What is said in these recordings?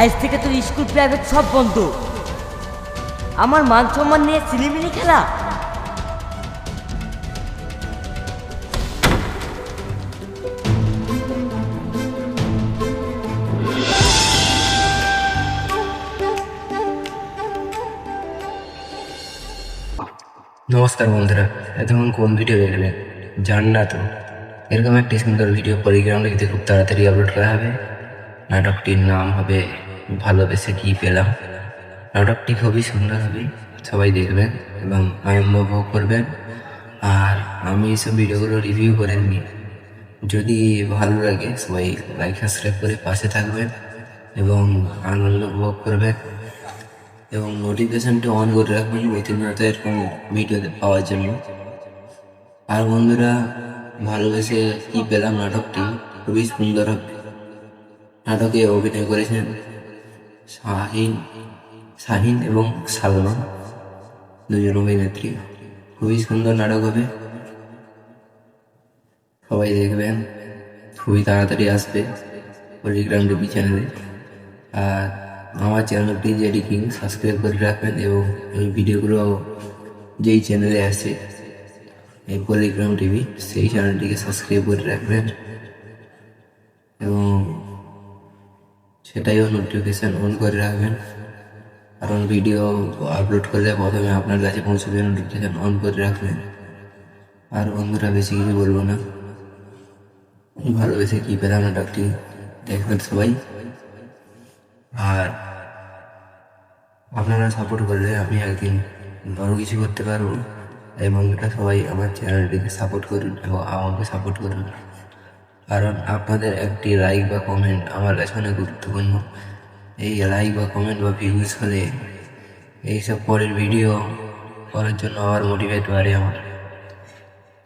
আজ থেকে তোর স্কুল প্রাইভেট সব বন্ধ। আমার মান সম্মান নিয়ে সিনেমিনি খেলা। নমস্কার বন্ধুরা, এতক্ষণ কোন ভিডিও দেখবেন জান না তো? এরকম একটি সুন্দর ভিডিও পলিগ্রাউন্ডে যদি খুব তাড়াতাড়ি আপলোড করা হবে। নাটকটির নাম হবে ভালোবেসে কি পেলাম। নাটকটি খুবই সুন্দর হবে, সবাই দেখবেন এবং আনন্দ উপভোগ করবেন। আর আমি এইসব ভিডিওগুলো রিভিউ করে নিই, যদি ভালো লাগে সবাই লাইক সাবস্ক্রাইব করে পাশে থাকবেন এবং আনন্দ উপভোগ করবেন এবং নোটিফিকেশনটা অন করে রাখবেন প্রতিনিয়ত এরকম ভিডিও পাওয়ার জন্য। আর বন্ধুরা, ভালোবেসে কি পেলাম নাটকটি খুবই সুন্দর হবে। নাটকে অভিনয় করেছেন শাহিন এবং সালমা, দুজন অভিনেত্রী। খুবই সুন্দর নাটক হবে, সবাই দেখবেন। খুবই তাড়াতাড়ি আসবে পলিগ্রাম টিভি চ্যানেলে। আর আমার চ্যানেলটি জেডি কিং সাবস্ক্রাইব করে রাখবেন এবং এই ভিডিওগুলো যেই চ্যানেলে আসে এই পলিগ্রাম টিভি, সেই চ্যানেলটিকে সাবস্ক্রাইব করে রাখবেন এবং সেটাইও নোটিফিকেশান অন করে রাখবেন, কারণ ভিডিও আপলোড করলে প্রথমে আপনার কাছে পৌঁছবে। নোটিফিকেশান অন করে রাখবেন। আর বন্ধুরা, বেশি কিছু বলবো না, ভালোবেসে কি পেলাম নাটকটি দেখবেন সবাই। আর আপনারা সাপোর্ট করলে আমি একদিন বড় কিছু করতে পারবো। এই বন্ধুরা, সবাই আমার চ্যানেলটিকে সাপোর্ট করুন এবং আমাকে সাপোর্ট করুন, কারণ আপনাদের একটি লাইক বা কমেন্ট আমার কাছে অনেক গুরুত্বপূর্ণ। এই লাইক বা কমেন্ট বা ভিউজ হলে এইসব পরের ভিডিও করার জন্য আবার মোটিভেট বাড়ে আমার,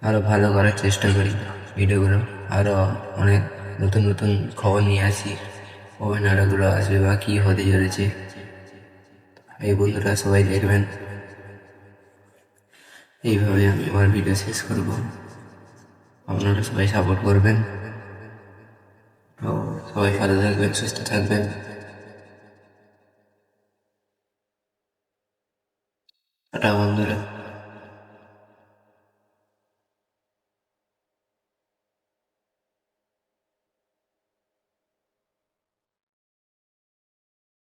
আরও ভালো করার চেষ্টা করি ভিডিওগুলো। আরও অনেক নতুন নতুন খবর নিয়ে আসি, কবে নাটকগুলো আসবে বা কী হতে চলেছে। এই বন্ধুরা, সবাই দেখবেন। এইভাবে আমি আমার ভিডিও শেষ করব, আপনারা সবাই সাপোর্ট করবেন। সবাই ভালো থাকবেন, সুস্থ থাকবেন। টাটা বন্ধুরা।